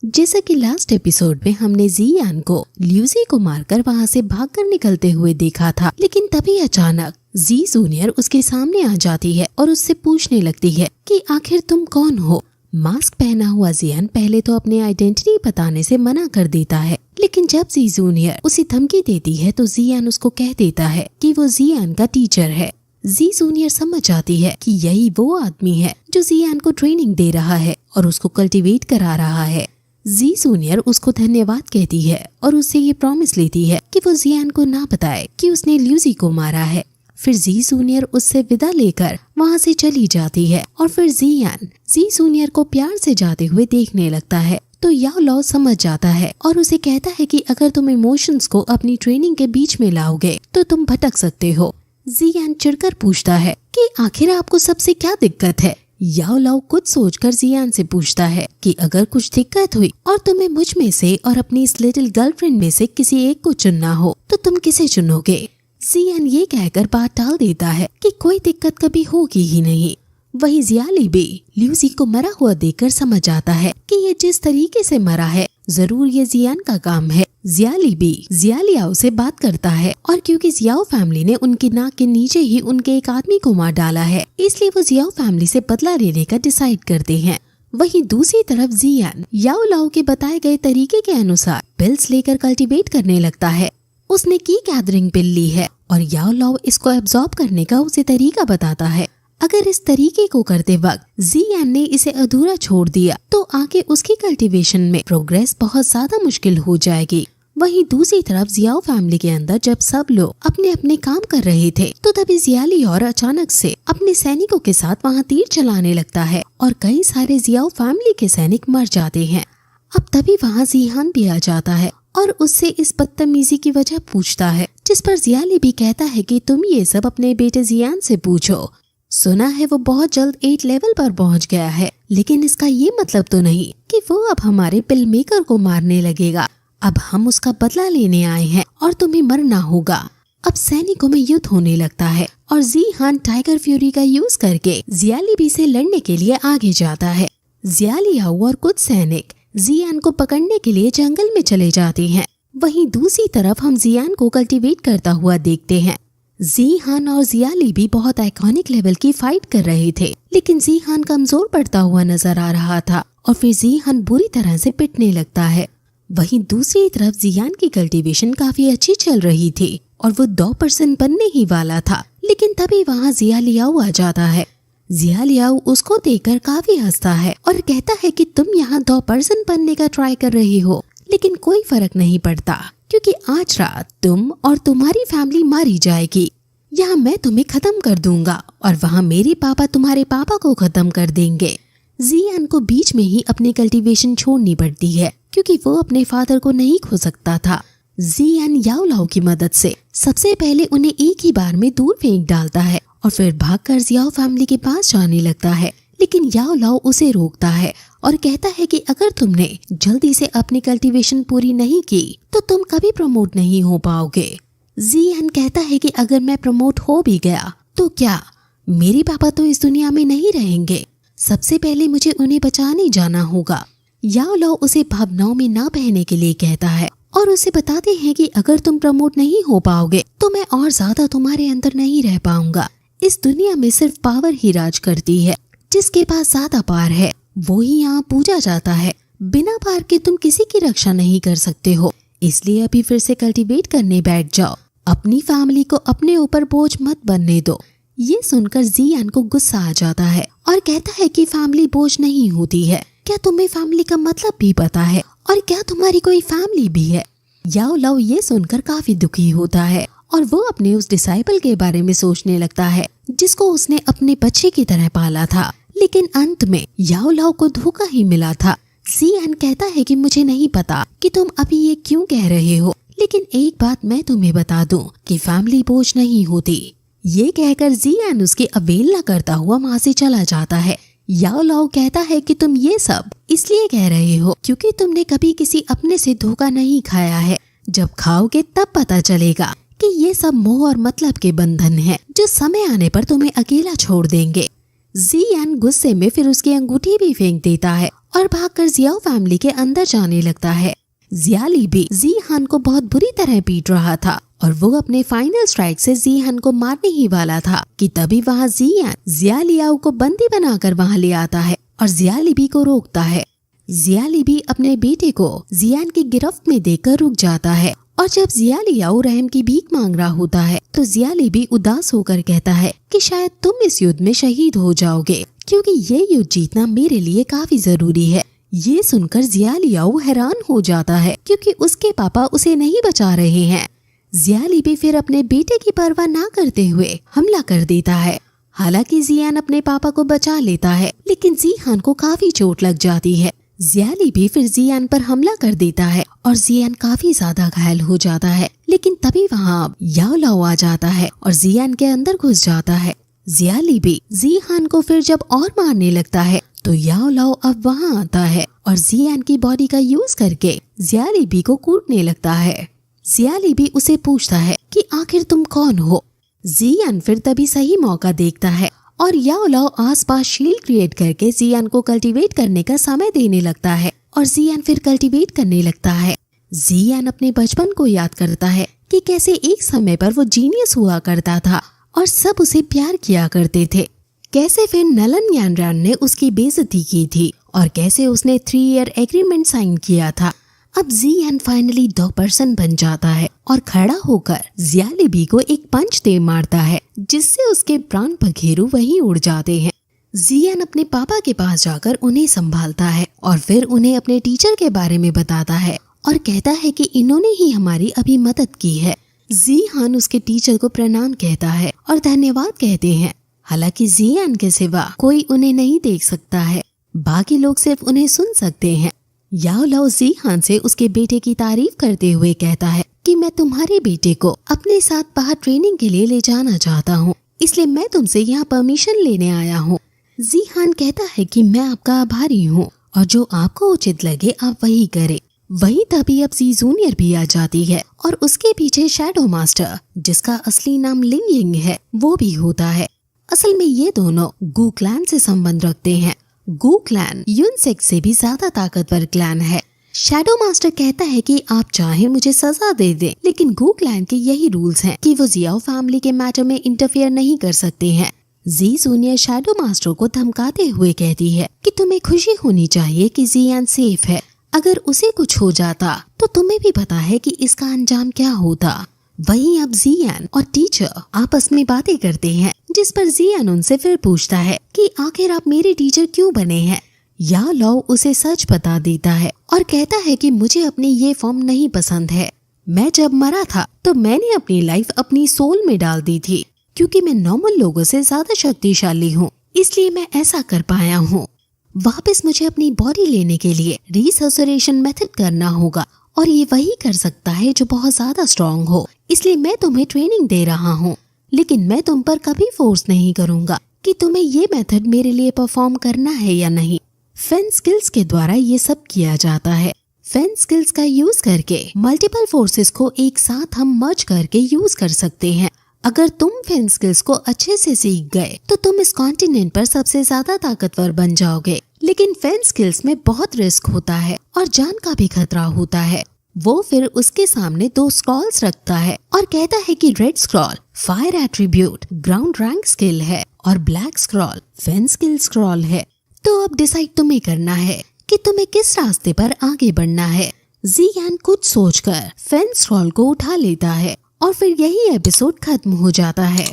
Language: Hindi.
जैसा कि लास्ट एपिसोड में हमने जियान को ल्यूसी को मारकर वहाँ से भागकर निकलते हुए देखा था, लेकिन तभी अचानक जी जूनियर उसके सामने आ जाती है और उससे पूछने लगती है कि आखिर तुम कौन हो। मास्क पहना हुआ जियान पहले तो अपनी आइडेंटिटी बताने से मना कर देता है, लेकिन जब जी जूनियर उसे धमकी देती है तो जियान उसको कह देता है कि वो जियान का टीचर है। जी जूनियर समझ जाती है कि यही वो आदमी है जो जियान को ट्रेनिंग दे रहा है और उसको कल्टीवेट करा रहा है। जी जूनियर उसको धन्यवाद कहती है और उससे ये प्रॉमिस लेती है कि वो जियान को ना बताए कि उसने ल्यूसी को मारा है। फिर जी जूनियर उससे विदा लेकर वहाँ से चली जाती है और फिर जियान जी जूनियर को प्यार से जाते हुए देखने लगता है तो याओ लाओ समझ जाता है और उसे कहता है कि अगर तुम इमोशंस को अपनी ट्रेनिंग के बीच में लाओगे तो तुम भटक सकते हो। जियान चिढ़कर पूछता है कि आखिर आपको सबसे क्या दिक्कत है। याओ लाओ कुछ सोचकर जियान से पूछता है कि अगर कुछ दिक्कत हुई और तुम्हें मुझ में से और अपनी इस लिटिल गर्लफ्रेंड में से किसी एक को चुनना हो तो तुम किसे चुनोगे। जियान ये कहकर बात टाल देता है कि कोई दिक्कत कभी होगी ही नहीं। वही जियाली भी ल्यूसी को मरा हुआ देखकर समझ आता है कि ये जिस तरीके से मरा है जरूर ये जियान का काम है। जियाली भी जियालियाओ से बात करता है और क्योंकि जियाओ फैमिली ने उनकी नाक के नीचे ही उनके एक आदमी को मार डाला है, इसलिए वो जियाओ फैमिली से बदला लेने का डिसाइड करते हैं। वहीं दूसरी तरफ जियान याओ लाओ के बताए गए तरीके के अनुसार पिल्स लेकर कल्टीवेट करने लगता है। उसने की गैदरिंग पिल ली है और याओ लाओ इसको एब्जॉर्ब करने का उसे तरीका बताता है। अगर इस तरीके को करते वक्त जियान ने इसे अधूरा छोड़ दिया तो आगे उसकी कल्टीवेशन में प्रोग्रेस बहुत ज्यादा मुश्किल हो जाएगी। वहीं दूसरी तरफ जियाओ फैमिली के अंदर जब सब लोग अपने अपने काम कर रहे थे तो तभी जियाली और अचानक से अपने सैनिकों के साथ वहाँ तीर चलाने लगता है और कई सारे जियाओ फैमिली के सैनिक मर जाते हैं। अब तभी वहाँ जियान भी आ जाता है और उससे इस बदतमीजी की वजह पूछता है, जिस पर जियाली भी कहता है कि तुम ये सब अपने बेटे जियान से पूछो। सुना है वो बहुत जल्द 8 लेवल पर पहुंच गया है, लेकिन इसका ये मतलब तो नहीं कि वो अब हमारे पिल मेकर को मारने लगेगा। अब हम उसका बदला लेने आए हैं और तुम्हें मरना होगा। अब सैनिकों में युद्ध होने लगता है और जियान टाइगर फ्यूरी का यूज करके जियाली भी से लड़ने के लिए आगे जाता है। जियालियाओ और कुछ सैनिक जियान को पकड़ने के लिए जंगल में चले जाते हैं। वहीं दूसरी तरफ हम जियान को कल्टीवेट करता हुआ देखते हैं। जियान और जियाली भी बहुत आइकॉनिक लेवल की फाइट कर रहे थे, लेकिन जियान कमजोर पड़ता हुआ नजर आ रहा था और फिर जियान बुरी तरह से पिटने लगता है। वहीं दूसरी तरफ जियान की कल्टीवेशन काफी अच्छी चल रही थी और वो 2% बनने ही वाला था, लेकिन तभी वहाँ जियालियाओ आ जाता है। जियालियाओ उसको देखकर काफी हंसता है और कहता है कि तुम यहाँ 2% बनने का ट्राई कर रही हो, लेकिन कोई फर्क नहीं पड़ता क्योंकि आज रात तुम और तुम्हारी फैमिली मारी जाएगी। यहाँ मैं तुम्हें खत्म कर दूंगा और वहाँ मेरे पापा तुम्हारे पापा को खत्म कर देंगे। जियान को बीच में ही अपनी कल्टीवेशन छोड़नी पड़ती है क्योंकि वो अपने फादर को नहीं खो सकता था। जियान याओ लाओ की मदद से सबसे पहले उन्हें एक ही बार में दूर फेंक डालता है और फिर भागकर जियाओ फैमिली के पास जाने लगता है, लेकिन याओ लाओ उसे रोकता है और कहता है कि अगर तुमने जल्दी से अपनी कल्टीवेशन पूरी नहीं की तो तुम कभी प्रमोट नहीं हो पाओगे। जियान कहता है कि अगर मैं प्रमोट हो भी गया तो क्या, मेरे पापा तो इस दुनिया में नहीं रहेंगे। सबसे पहले मुझे उन्हें बचाने जाना होगा। याओ लाओ उसे भावनाओं में ना बहने के लिए कहता है और उसे बताते हैं कि अगर तुम प्रमोट नहीं हो पाओगे तो मैं और ज्यादा तुम्हारे अंदर नहीं रह पाऊंगा। इस दुनिया में सिर्फ पावर ही राज करती है, जिसके पास ज्यादा पावर है वो ही यहाँ पूजा जाता है। बिना पावर के तुम किसी की रक्षा नहीं कर सकते हो, इसलिए अभी फिर से कल्टीवेट करने बैठ जाओ। अपनी फैमिली को अपने ऊपर बोझ मत बनने दो। ये सुनकर जियान को गुस्सा आ जाता है और कहता है कि फैमिली बोझ नहीं होती है। क्या तुम्हें फैमिली का मतलब भी पता है और क्या तुम्हारी कोई फैमिली भी है। याओ लाओ ये सुनकर काफी दुखी होता है और वो अपने उस डिसाइपल के बारे में सोचने लगता है जिसको उसने अपने बच्चे की तरह पाला था, लेकिन अंत में याओ लाओ को धोखा ही मिला था। जियान कहता है कि मुझे नहीं पता कि तुम अभी ये क्यों कह रहे हो, लेकिन एक बात मैं तुम्हें बता दूं कि फैमिली बोझ नहीं होती। ये कहकर जियान उसकी अवहेलना करता हुआ वहाँ से चला जाता है। याओ लाओ कहता है कि तुम ये सब इसलिए कह रहे हो क्योंकि तुमने कभी किसी अपने से धोखा नहीं खाया है। जब खाओगे तब पता चलेगा कि ये सब मोह और मतलब के बंधन हैं जो समय आने पर तुम्हें अकेला छोड़ देंगे। जियान गुस्से में फिर उसकी अंगूठी भी फेंक देता है और भागकर जियाओ फैमिली के अंदर जाने लगता है। जियाली भी जीहान को बहुत बुरी तरह पीट रहा था और वो अपने फाइनल स्ट्राइक से जीहान को मारने ही वाला था कि तभी वहाँ जियान जियालियाओ को बंदी बनाकर वहाँ ले आता है और जियालिबी को रोकता है। जियालिबी अपने बेटे को जियान की गिरफ्त में देखकर रुक जाता है और जब जियालियाओ रहम की भीख मांग रहा होता है तो जियालिबी उदास होकर कहता है कि शायद तुम इस युद्ध में शहीद हो जाओगे क्योंकि ये युद्ध जीतना मेरे लिए काफी जरूरी है। ये सुनकर जियालियाओ हैरान हो जाता है क्योंकि उसके पापा उसे नहीं बचा रहे हैं। जियालिबी फिर अपने बेटे की परवाह ना करते हुए हमला कर देता है। हालांकि जियान अपने पापा को बचा लेता है लेकिन जिहान को काफी चोट लग जाती है। जियालिबी फिर जियान पर हमला कर देता है और जियान काफी ज्यादा घायल हो जाता है लेकिन तभी वहाँ याओ लाओ आ जाता है और जियान के अंदर घुस जाता है। जियालिबी जिहान को फिर जब और मारने लगता है तो याओ लाओ अब वहाँ आता है और जियान की बॉडी का यूज करके जियालिबी को कूटने लगता है। जियालिबी उसे पूछता है कि आखिर तुम कौन हो। जियान फिर तभी सही मौका देखता है और याओ लाओ आसपास शील्ड क्रिएट करके जियान को कल्टीवेट करने का समय देने लगता है और जियान फिर कल्टीवेट करने लगता है। जियान अपने बचपन को याद करता है कि कैसे एक समय पर वो जीनियस हुआ करता था और सब उसे प्यार किया करते थे, कैसे फिर नलन यांड्रान ने उसकी बेइज्जती की थी और कैसे उसने 3 ईयर एग्रीमेंट साइन किया था। अब जियान फाइनली 2% बन जाता है और खड़ा होकर जियालिबी को एक पंच दे मारता है जिससे उसके प्राण पखेरु वहीं उड़ जाते हैं। जियान अपने पापा के पास जाकर उन्हें संभालता है और फिर उन्हें अपने टीचर के बारे में बताता है और कहता है कि इन्होंने ही हमारी अभी मदद की है। जियान उसके टीचर को प्रणाम कहता है और धन्यवाद कहते हैं। हालांकि जियान के सिवा कोई उन्हें नहीं देख सकता है, बाकी लोग सिर्फ उन्हें सुन सकते हैं। याओ लाओ जिहान से उसके बेटे की तारीफ करते हुए कहता है कि मैं तुम्हारे बेटे को अपने साथ बाहर ट्रेनिंग के लिए ले जाना चाहता हूँ, इसलिए मैं तुमसे यहाँ परमिशन लेने आया हूँ। जिहान कहता है कि मैं आपका आभारी हूँ और जो आपको उचित लगे आप वही करें। वही तभी अब जी जूनियर भी आ जाती है और उसके पीछे शैडो मास्टर, जिसका असली नाम लिंग यिंग है, वो भी होता है। असल में ये दोनों गू क्लैन से संबंध रखते हैं। गू क्लैन यूनसेक से भी ज्यादा ताकतवर क्लैन है। शैडो मास्टर कहता है कि आप चाहे मुझे सजा दे दे, लेकिन गू क्लैन के यही रूल्स हैं कि वो जियाओ फैमिली के मैटर में इंटरफेयर नहीं कर सकते हैं। जी जूनियर शैडो मास्टर को धमकाते हुए कहती है कि तुम्हें खुशी होनी चाहिए कि जियान सेफ है, अगर उसे कुछ हो जाता तो तुम्हें भी पता है कि इसका अंजाम क्या होता। वहीं अब जियान और टीचर आपस में बातें करते हैं, जिस पर जियान उनसे फिर पूछता है कि आखिर आप मेरे टीचर क्यों बने हैं। याओ लाओ उसे सच बता देता है और कहता है कि मुझे अपनी ये फॉर्म नहीं पसंद है। मैं जब मरा था तो मैंने अपनी लाइफ अपनी सोल में डाल दी थी, क्योंकि मैं नॉर्मल लोगों से ज्यादा शक्तिशाली हूँ, इसलिए मैं ऐसा कर पाया हूँ। वापस मुझे अपनी बॉडी लेने के लिए रिसर्सरेशन मेथड करना होगा और ये वही कर सकता है जो बहुत ज्यादा स्ट्रॉन्ग हो, इसलिए मैं तुम्हें ट्रेनिंग दे रहा हूँ, लेकिन मैं तुम पर कभी फोर्स नहीं करूँगा कि तुम्हें ये मेथड मेरे लिए परफॉर्म करना है या नहीं। फेन स्किल्स के द्वारा ये सब किया जाता है। फेन स्किल्स का यूज करके मल्टीपल फोर्सेस को एक साथ हम मर्ज करके यूज कर सकते हैं। अगर तुम फेन स्किल्स को अच्छे से सीख गए तो तुम इस कॉन्टिनेंट पर सबसे ज्यादा ताकतवर बन जाओगे, लेकिन फेन स्किल्स में बहुत रिस्क होता है और जान का भी खतरा होता है। वो फिर उसके सामने 2 स्क्रॉल्स रखता है और कहता है कि red scroll fire attribute ground rank skill है और ब्लैक स्क्रॉल फेन स्किल स्क्रॉल है। तो अब डिसाइड तुम्हें करना है कि तुम्हें किस रास्ते पर आगे बढ़ना है। जियान कुछ सोचकर फेन स्क्रॉल को उठा लेता है और फिर यही एपिसोड खत्म हो जाता है।